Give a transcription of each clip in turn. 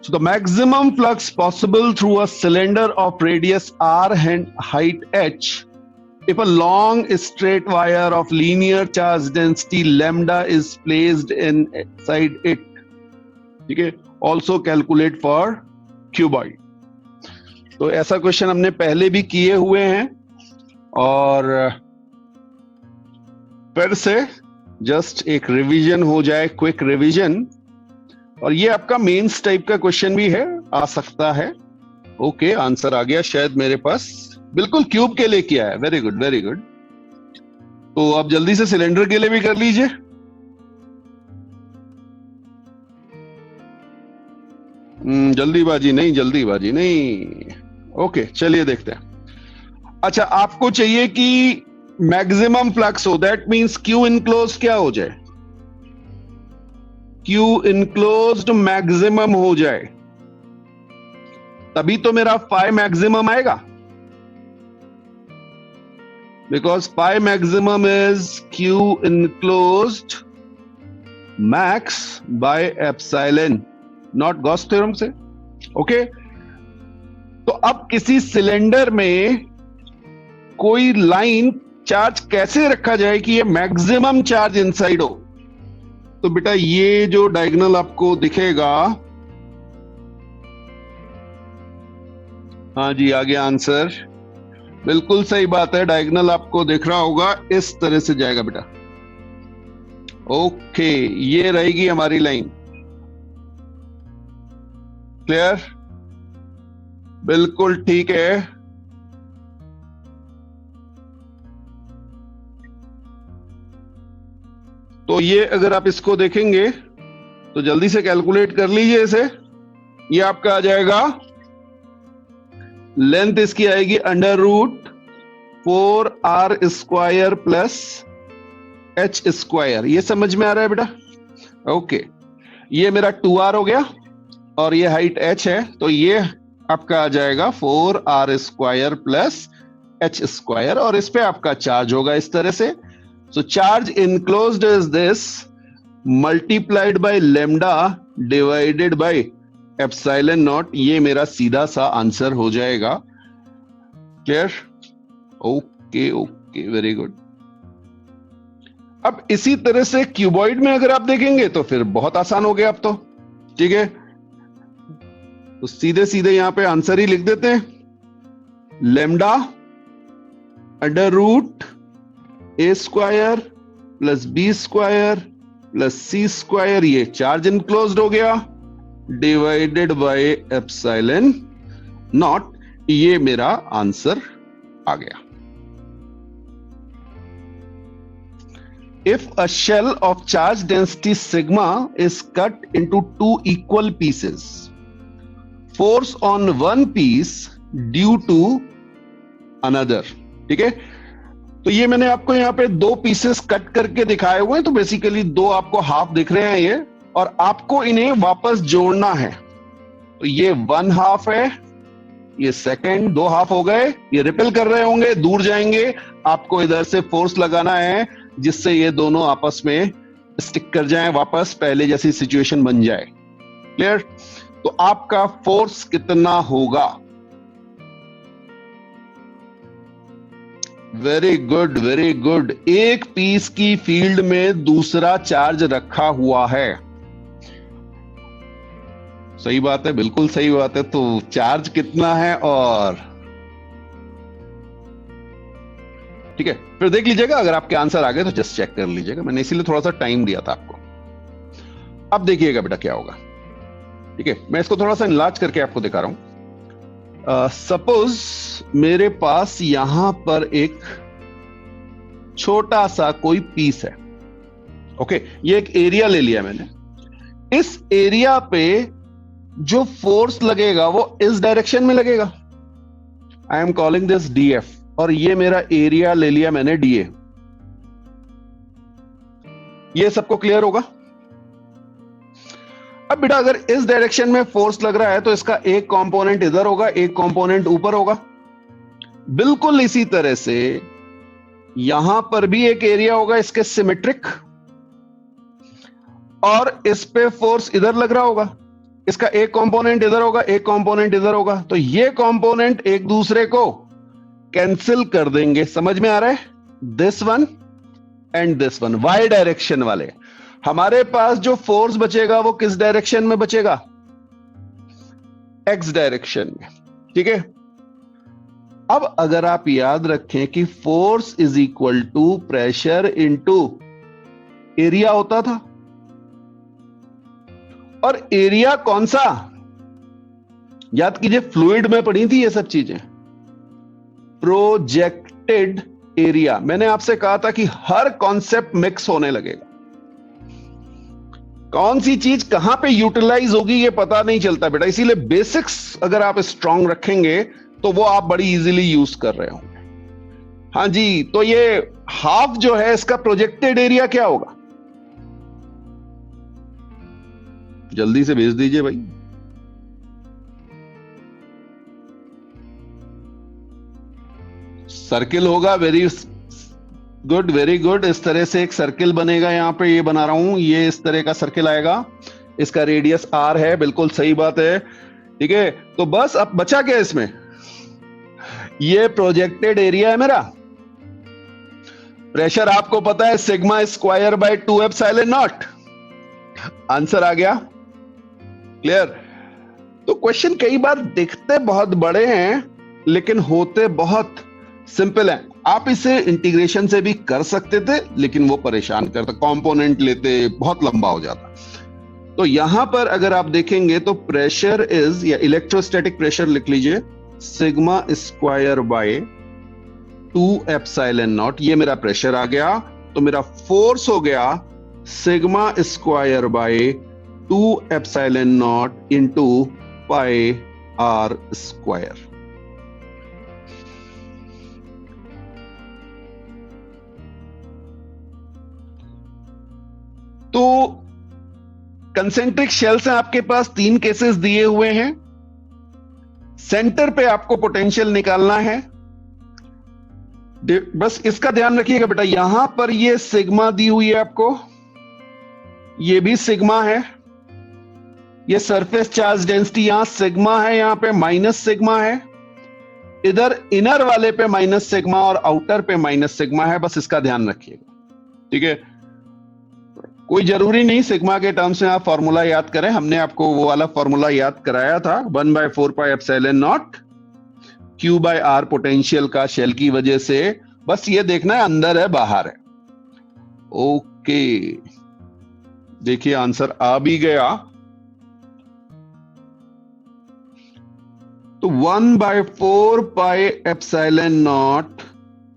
So the maximum flux possible through a cylinder of radius r and height h, if a long straight wire of linear charge density lambda is placed inside it, ठीक है, also calculate for cuboid. तो ऐसा question हमने पहले भी किए हुए हैं और फिर से जस्ट एक रिवीजन हो जाए, क्विक रिवीजन। और ये आपका मेंस टाइप का क्वेश्चन भी है, आ सकता है। ओके, आंसर आ गया शायद मेरे पास, बिल्कुल क्यूब के लिए किया है। Very good very good. तो आप जल्दी से सिलेंडर के लिए भी कर लीजिए। जल्दीबाजी नहीं, जल्दीबाजी नहीं। ओके, चलिए देखते हैं। अच्छा, आपको चाहिए कि मैक्सिमम फ्लक्स हो, दैट मींस क्यू इनक्लोज क्या हो जाए, क्यू इनक्लोज्ड मैक्सिमम हो जाए, तभी तो मेरा फाई मैक्सिमम आएगा। Because phi maximum is q enclosed max by epsilon naught Gauss theorem से। ओके, तो अब किसी सिलेंडर में कोई लाइन चार्ज कैसे रखा जाए कि ये मैक्सिमम चार्ज इनसाइड हो। तो बेटा ये जो डायगोनल आपको दिखेगा, हाँ जी आ गया आंसर, बिल्कुल सही बात है। डायगोनल आपको दिख रहा होगा, इस तरह से जाएगा बेटा। ओके, ये रहेगी हमारी लाइन। क्लियर? बिल्कुल ठीक है। तो ये अगर आप इसको देखेंगे तो जल्दी से कैलकुलेट कर लीजिए इसे। ये आपका आ जाएगा, लेंथ इसकी आएगी √4r² प्लस h²। ये समझ में आ रहा है बेटा? ओके, ये मेरा 2r हो गया और ये हाइट h है, तो ये आपका आ जाएगा 4r² प्लस h², और इस पे आपका चार्ज होगा इस तरह से। So charge enclosed is this multiplied by lambda divided by epsilon naught। ये मेरा सीधा सा आंसर हो जाएगा। Clear? Okay okay, very good. अब इसी तरह से क्यूबॉइड में अगर आप देखेंगे तो फिर बहुत आसान हो गया अब तो। ठीक है, तो सीधे सीधे यहां पे आंसर ही लिख देते हैं, lambda √a² plus b² plus c², ये चार्ज इनक्लोज्ड हो गया, डिवाइडेड बाय एप्सिलॉन नॉट। ये मेरा आंसर आ गया। If a shell of charge density sigma is cut into 2 equal pieces, force on one piece due to another। ठीक है, तो ये मैंने आपको यहाँ पे 2 पीसेस कट करके दिखाए हुए हैं, तो बेसिकली 2 आपको हाफ दिख रहे हैं ये, और आपको इन्हें वापस जोड़ना है। तो ये 1 हाफ है, ये सेकंड 2 हाफ हो गए, ये रिपेल कर रहे होंगे, दूर जाएंगे, आपको इधर से फोर्स लगाना है जिससे ये दोनों आपस में स्टिक कर जाएं, वापस पहले जैसी सिचुएशन बन जाए। क्लियर? तो आपका फोर्स कितना होगा? Very good very good. एक पीस की फील्ड में दूसरा चार्ज रखा हुआ है। सही बात है, बिल्कुल सही बात है। तो चार्ज कितना है और ठीक है, फिर देख लीजिएगा, अगर आपके आंसर आ गए तो जस्ट चेक कर लीजिएगा, मैंने इसीलिए थोड़ा सा टाइम दिया था आपको। अब देखिएगा बेटा क्या होगा। ठीक है, मैं इसको थोड़ा सा इनलार्ज करके आपको दिखा रहा हूं। सपोज मेरे पास यहां पर एक छोटा सा कोई पीस है। ओके, ये एक एरिया ले लिया मैंने। इस एरिया पे जो फोर्स लगेगा वो इस डायरेक्शन में लगेगा। I am calling this DF, और ये मेरा एरिया ले लिया मैंने DA। ये सबको क्लियर होगा? अब बेटा अगर इस डायरेक्शन में फोर्स लग रहा है तो इसका एक कंपोनेंट इधर होगा, एक कंपोनेंट ऊपर होगा। बिल्कुल इसी तरह से यहां पर भी एक एरिया होगा इसके सिमेट्रिक, और इस पे फोर्स इधर लग रहा होगा। इसका एक कंपोनेंट इधर होगा, एक कंपोनेंट इधर होगा, तो ये कंपोनेंट एक दूसरे को कैंसिल कर देंगे। समझ में आ रहा है? This one and this one, Y direction वाले। हमारे पास जो फोर्स बचेगा वो किस डायरेक्शन में बचेगा? एक्स डायरेक्शन में। ठीक है, अब अगर आप याद रखें कि force is equal to pressure into area होता था, और एरिया कौन सा? याद कीजिए, फ्लूइड में पढ़ी थी ये सब चीजें। Projected area. मैंने आपसे कहा था कि हर कॉन्सेप्ट मिक्स होने लगेगा, कौन सी चीज कहां पे यूटिलाइज होगी ये पता नहीं चलता बेटा। इसीलिए बेसिक्स अगर आप स्ट्रांग रखेंगे तो वो आप बड़ी इजीली यूज कर रहे होंगे। हाँ जी, तो ये हाफ जो है इसका प्रोजेक्टेड एरिया क्या होगा? जल्दी से भेज दीजिए भाई। सर्किल होगा। Very good, very good. इस तरह से एक सर्किल बनेगा। यहां पे ये बना रहा हूं, ये इस तरह का सर्किल आएगा, इसका रेडियस r है। बिल्कुल सही बात है। ठीक है, तो बस अब बचा क्या इसमें? ये प्रोजेक्टेड एरिया है मेरा। प्रेशर आपको पता है sigma square by 2 epsilon naught. Answer आ गया। क्लियर? तो क्वेश्चन कई बार दिखते बहुत बड़े हैं लेकिन होते बहुत सिंपल हैं। आप इसे इंटीग्रेशन से भी कर सकते थे लेकिन वो परेशान करता, कंपोनेंट लेते बहुत लंबा हो जाता। तो यहां पर अगर आप देखेंगे तो प्रेशर इज, या इलेक्ट्रोस्टैटिक प्रेशर लिख लीजिए, sigma square by 2 epsilon not. ये मेरा प्रेशर आ गया। तो मेरा फोर्स हो गया sigma square by 2 epsilon naught into pi r square. तो कंसेंट्रिक शेल्स हैं आपके पास, 3 केसेस दिए हुए हैं। सेंटर पे आपको पोटेंशियल निकालना है। बस इसका ध्यान रखिएगा बेटा, यहां पर ये सिग्मा दी हुई है आपको, ये भी सिग्मा है। ये सरफेस चार्ज डेंसिटी यहां सिग्मा है, यहां पे माइनस सिग्मा है। इधर इनर वाले पे माइनस सिग्मा और आउटर पे माइनस सिग्मा है। बस इसका ध्यान रखिएगा। ठीक है, कोई जरूरी नहीं सिग्मा के टर्म्स में आप फॉर्मूला याद करें। हमने आपको वो वाला फॉर्मूला याद कराया था, 1/4 pi epsilon naught q by r potential का शेल की वजह से। बस ये देखना है अंदर है बाहर है। ओके, देखिए आंसर आ भी गया। तो 1/4 pi epsilon naught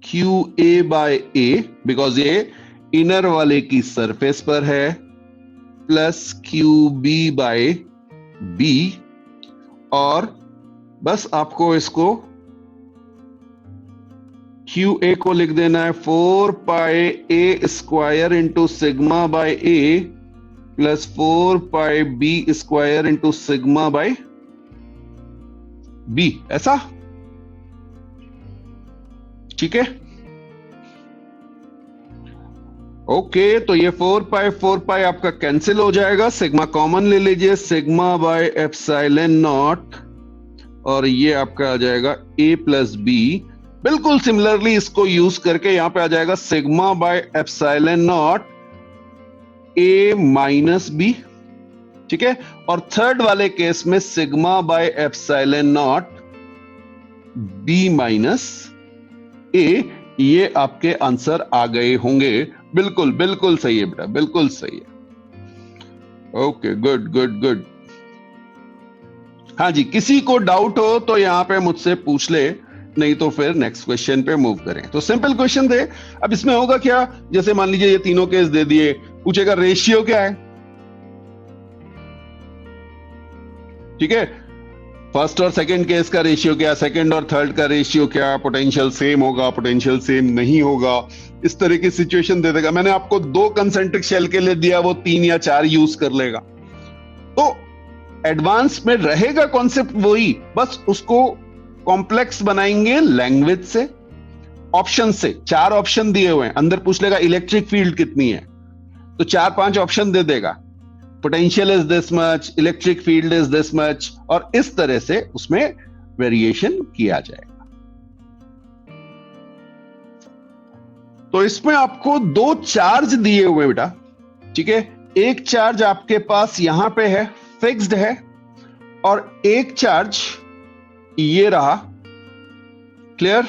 q a by a, because ये इनर वाले की सरफेस पर है, plus q b by b. और बस आपको इसको क्यू ए को लिख देना है 4 pi A square into sigma by A plus 4 pi B square into sigma by B. ऐसा? ठीक है, ओके। तो ये 4 पाई आपका कैंसिल हो जाएगा, सिग्मा कॉमन ले लीजिए, सिग्मा बाय एप्सिलॉन नॉट, और ये आपका आ जाएगा a प्लस बी। बिल्कुल सिमिलरली इसको यूज करके यहां पे आ जाएगा sigma by epsilon naught a minus b. ठीक है, और थर्ड वाले केस में sigma by epsilon naught b minus a। ये आपके आंसर आ गए होंगे। बिल्कुल बिल्कुल सही है बेटा, बिल्कुल सही है। Okay, good good good. हाँ जी, किसी को डाउट हो तो यहां पे मुझसे पूछ ले, नहीं तो फिर नेक्स्ट क्वेश्चन पे मूव करें। तो सिंपल क्वेश्चन थे। अब इसमें होगा क्या, जैसे मान लीजिए ये तीनों केस दे दिए, पूछेगा रेशियो क्या है। ठीक है, फर्स्ट और सेकंड केस का रेशियो क्या, सेकंड और थर्ड का रेशियो क्या, पोटेंशियल सेम होगा, पोटेंशियल सेम नहीं होगा, इस तरह की सिचुएशन दे देगा। मैंने आपको 2 कंसेंट्रिक शेल के लिए दिया, वो 3 या 4 यूज कर लेगा। तो एडवांस में रहेगा कॉन्सेप्ट वही, बस उसको कॉम्प्लेक्स बनाएंगे लैंग्वेज से, ऑप्शन से। 4 ऑप्शन दिए हुए हैं, अंदर पूछ लेगा इलेक्ट्रिक फील्ड कितनी है, तो 4-5 ऑप्शन दे देगा। Potential is this much, electric field is this much, और इस तरह से उसमें वेरिएशन किया जाएगा। तो इसमें आपको दो चार्ज दिए हुए बेटा, ठीक है। एक चार्ज आपके पास यहां पे है, फिक्स्ड है, और एक चार्ज ये रहा। क्लियर?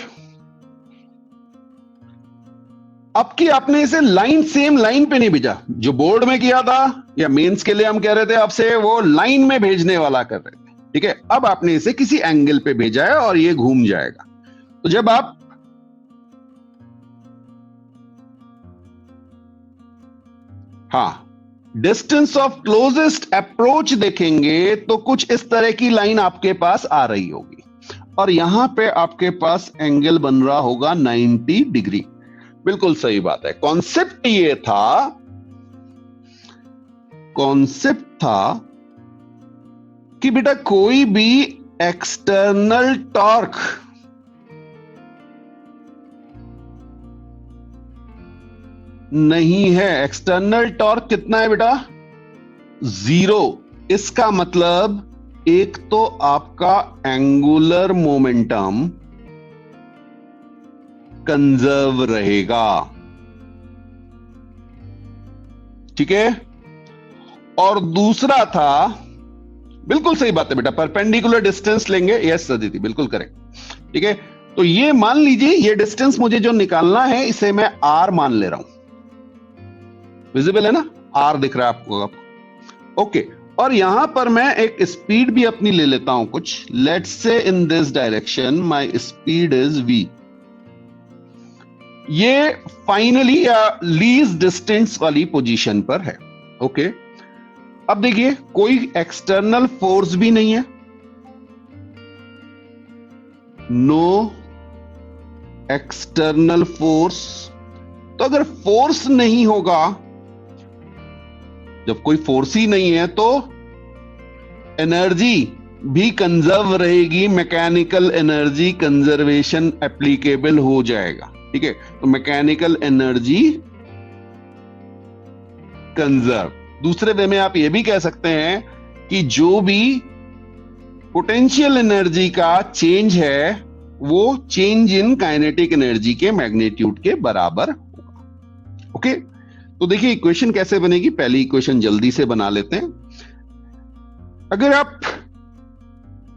अब की आपने इसे लाइन, सेम लाइन पे नहीं भेजा जो बोर्ड में किया था या मेंस के लिए हम कह रहे थे आपसे, वो लाइन में भेजने वाला कर रहे थे, ठीक है। अब आपने इसे किसी एंगल पे भेजा है और ये घूम जाएगा। तो जब आप डिस्टेंस ऑफ क्लोजेस्ट अप्रोच देखेंगे तो कुछ इस तरह की लाइन आपके पास आ रही होगी, और यहां पे आपके पास एंगल बन रहा होगा 90 डिग्री। बिल्कुल सही बात है। कॉन्सेप्ट था कि बेटा कोई भी एक्सटर्नल टॉर्क नहीं है। एक्सटर्नल टॉर्क कितना है बेटा? 0। इसका मतलब एक तो आपका एंगुलर मोमेंटम कंजर्व रहेगा, ठीक है। और दूसरा था, बिल्कुल सही बात है बेटा, परपेंडिकुलर डिस्टेंस लेंगे। यस अदिति, बिल्कुल करेक्ट, ठीक है। तो ये मान लीजिए, ये डिस्टेंस मुझे जो निकालना है इसे मैं आर मान ले रहा हूं। विजिबल है ना? आर दिख रहा है आपको? ओके। और यहां पर मैं एक स्पीड भी अपनी ले लेता हूं कुछ। Let's say in this direction my speed is v। ये फाइनली या लीस्ट डिस्टेंस वाली पोजीशन पर है। ओके। अब देखिए, कोई एक्सटर्नल फोर्स भी नहीं है, नो एक्सटर्नल फोर्स। तो अगर फोर्स नहीं होगा, जब कोई फोर्स ही नहीं है, तो एनर्जी भी कंजर्व रहेगी। मैकेनिकल एनर्जी कंजर्वेशन एप्लीकेबल हो जाएगा, ठीक है। तो मैकेनिकल एनर्जी कंजर्व। दूसरे वे में आप ये भी कह सकते हैं कि जो भी पोटेंशियल एनर्जी का चेंज है वो चेंज इन काइनेटिक एनर्जी के मैग्नीट्यूड के बराबर होगा। ओके। तो देखिए इक्वेशन कैसे बनेगी। पहली इक्वेशन जल्दी से बना लेते हैं। अगर आप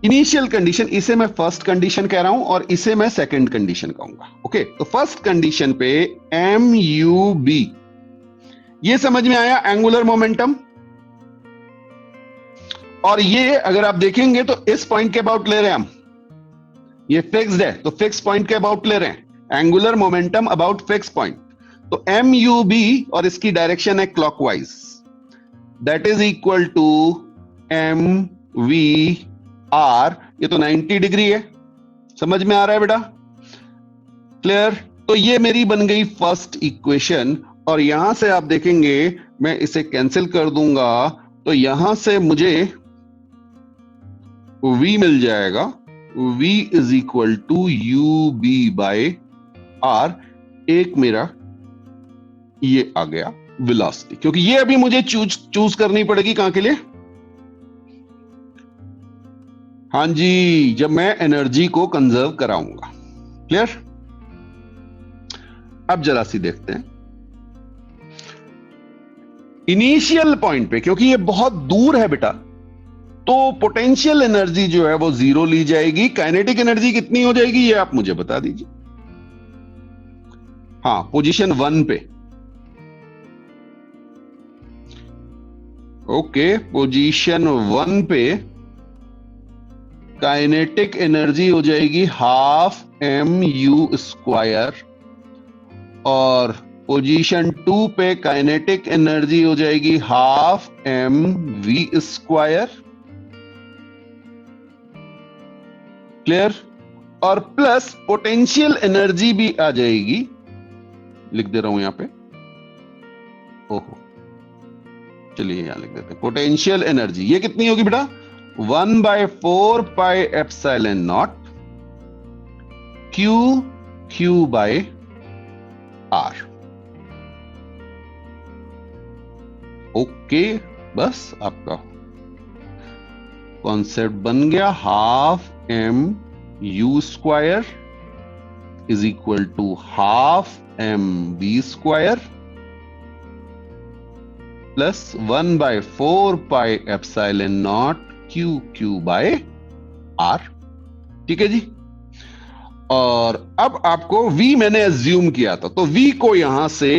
इनिशियल कंडीशन, इसे मैं फर्स्ट कंडीशन कह रहा हूं और इसे मैं सेकंड कंडीशन कहूंगा। ओके। तो फर्स्ट कंडीशन पे एम यू बी, ये समझ में आया, एंगुलर मोमेंटम। और ये अगर आप देखेंगे तो इस पॉइंट के अबाउट ले रहे हैं हम, ये फिक्स्ड है तो फिक्स पॉइंट के अबाउट ले रहे हैं, angular momentum about fix point. तो एम यू बी और इसकी डायरेक्शन है clockwise, that is equal to m v r. ये तो 90 डिग्री है, समझ में आ रहा है बेटा? क्लियर? तो ये मेरी बन गई फर्स्ट इक्वेशन, और यहां से आप देखेंगे मैं इसे कैंसिल कर दूंगा, तो यहां से मुझे v मिल जाएगा। v is equal to u b by r. एक मेरा ये आ गया वेलोसिटी, क्योंकि ये अभी मुझे चूज करनी पड़ेगी कहां के लिए? हां जी, जब मैं एनर्जी को कंजर्व कराऊंगा। क्लियर? अब जरा सी देखते हैं इनिशियल पॉइंट पे, क्योंकि ये बहुत दूर है बेटा, तो पोटेंशियल एनर्जी जो है वो 0 ली जाएगी। काइनेटिक एनर्जी कितनी हो जाएगी ये आप मुझे बता दीजिए। हाँ, पोजीशन 1 पे। ओके, पोजीशन 1 पे काइनेटिक एनर्जी हो जाएगी हाफ एम यू स्क्वायर, और पोजीशन 2 पे काइनेटिक एनर्जी हो जाएगी half m v square. Clear? और प्लस पोटेंशियल एनर्जी भी आ जाएगी, लिख दे रहा हूं यहां पे। ओहो, चलिए यहां लिख देते हैं पोटेंशियल एनर्जी। ये कितनी होगी बेटा? 1/4 pi epsilon naught q by r. Okay, बस आपका कॉन्सेप्ट बन गया। Half m u square is equal to half m b square plus 1/4 pi epsilon naught q q by r. ठीक है जी। और अब आपको v मैंने एज्यूम किया था, तो v को यहां से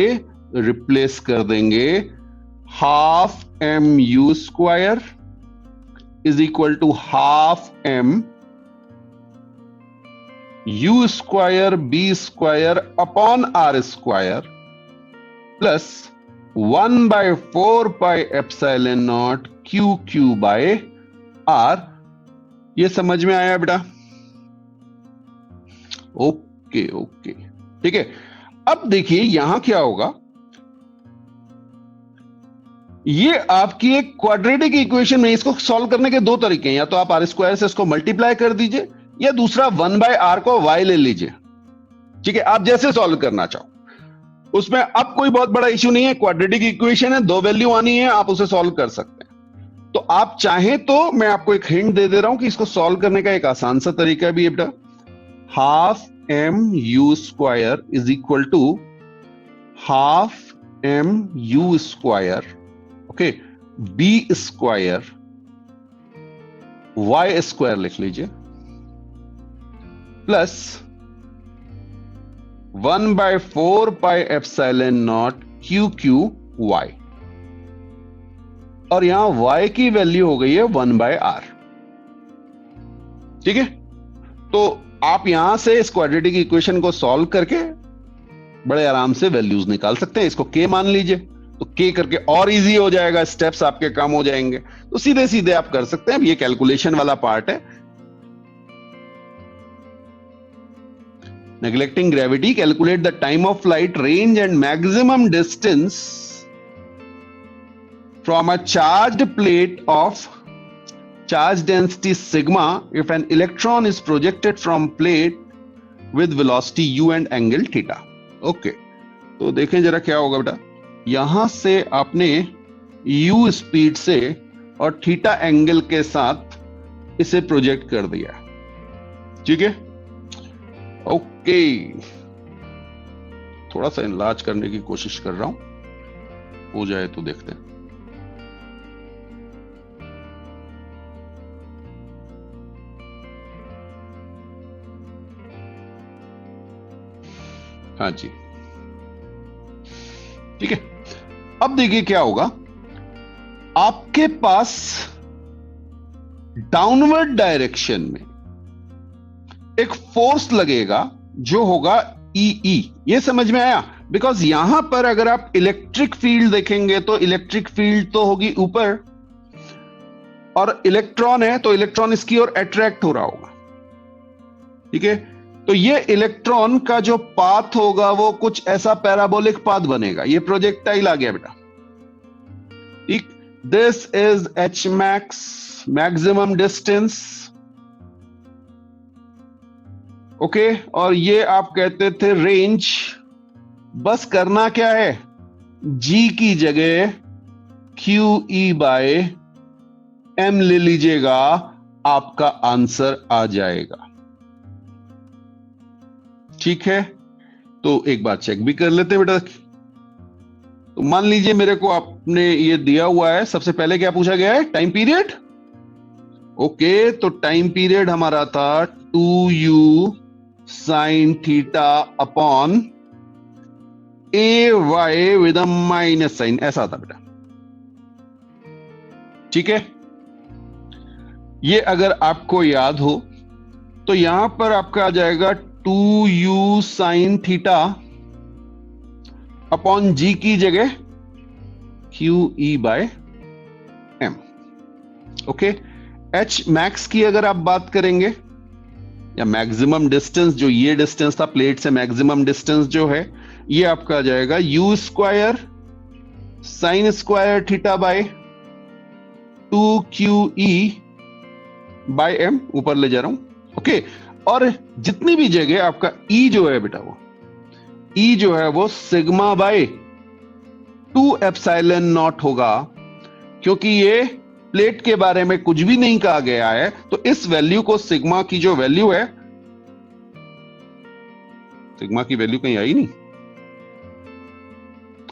रिप्लेस कर देंगे। Half m u square is equal to half m u square b square upon r square plus 1/4 pi epsilon naught q q by r. ये समझ में आया बेटा? ओके ओके, ठीक है। अब देखिए यहां क्या होगा, ये आपकी एक क्वाड्रेटिक इक्वेशन में, इसको सॉल्व करने के दो तरीके हैं। या तो आप आर स्क्वायर से इसको मल्टीप्लाई कर दीजिए, या दूसरा 1/r को y ले लीजिए। ठीक है, आप जैसे सॉल्व करना चाहो उसमें अब कोई बहुत बड़ा इश्यू नहीं है। क्वाड्रेटिक इक्वेशन है, दो वैल्यू आनी है, आप उसे सॉल्व कर सकते हैं। तो आप चाहें तो मैं आपको एक हिंट दे रहा हूं कि इसको सॉल्व करने का एक आसान सा तरीका भी है बेटा। Half m u square is equal to half m u square, okay, b square y square लिख लीजिए, plus 1/4 pi epsilon naught q q y. और यहां y की वैल्यू हो गई है 1/r। ठीक है, तो आप यहां से इस क्वाड्रेटिक इक्वेशन को सॉल्व करके बड़े आराम से वैल्यूज निकाल सकते हैं। इसको k मान लीजिए, तो k करके और इजी हो जाएगा, स्टेप्स आपके कम हो जाएंगे। तो सीधे सीधे आप कर सकते हैं। ये कैलकुलेशन वाला पार्ट है। Neglecting gravity, calculate the time of flight, range and maximum distance from a charged plate of charge density sigma if an electron is projected from plate with velocity u and angle theta. Okay, तो देखें जरा क्या होगा बेटा। यहां से आपने u speed से और थीटा एंगल के साथ इसे प्रोजेक्ट कर दिया। ठीक है, ओके। थोड़ा सा इनलार्ज करने की कोशिश कर रहा हूं, हो जाए तो देखते हैं। हाँ जी, ठीक है। अब देखिए क्या होगा, आपके पास डाउनवर्ड डायरेक्शन में एक फोर्स लगेगा जो होगा ई। ये समझ में आया? बिकॉज यहां पर अगर आप इलेक्ट्रिक फील्ड देखेंगे तो इलेक्ट्रिक फील्ड तो होगी ऊपर, और इलेक्ट्रॉन है तो इलेक्ट्रॉन इसकी ओर अट्रैक्ट हो रहा होगा। ठीक है, तो ये इलेक्ट्रॉन का जो पाथ होगा वो कुछ ऐसा पैराबोलिक पाथ बनेगा। ये प्रोजेक्टाइल आ गया बेटा। ठीक, this is H max, maximum distance. Okay, और ये आप कहते थे रेंज। बस करना क्या है, जी की जगह क्यू ई बाय एम ले लीजिएगा, आपका आंसर आ जाएगा। ठीक है, तो एक बार चेक भी कर लेते हैं बेटा। तो मान लीजिए मेरे को आपने ये दिया हुआ है, सबसे पहले क्या पूछा गया है, टाइम पीरियड। ओके, तो टाइम पीरियड हमारा था 2u sine theta upon a y with a minus sine, ऐसा था बेटा। ठीक है, ये अगर आपको याद हो तो यहां पर आपका आ जाएगा 2u sine theta upon g की जगह q e by m. Okay, h max की अगर आप बात करेंगे, या मैक्सिमम डिस्टेंस, जो ये डिस्टेंस था प्लेट से, मैक्सिमम डिस्टेंस जो है ये आपका आ जाएगा u square sine square theta by 2QE by m, ऊपर ले जा रहा हूं। ओके, और जितनी भी जगह आपका E जो है बेटा, वो E जो है वो सिग्मा बाय 2 एप्सिलॉन नॉट होगा, क्योंकि ये प्लेट के बारे में कुछ भी नहीं कहा गया है, तो इस वैल्यू को, सिग्मा की जो वैल्यू है, सिग्मा की वैल्यू कहीं आई नहीं,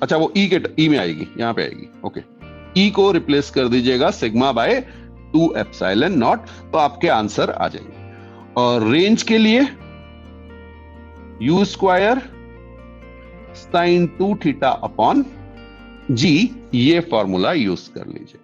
अच्छा वो ई में आएगी, यहां पे आएगी। ओके, ई को रिप्लेस कर दीजिएगा सिग्मा बाय 2 एप्सिलॉन नॉट, तो आपके आंसर आ जाएंगे। और रेंज के लिए u square sine 2 theta upon g, ये फॉर्मूला यूज कर लीजिए।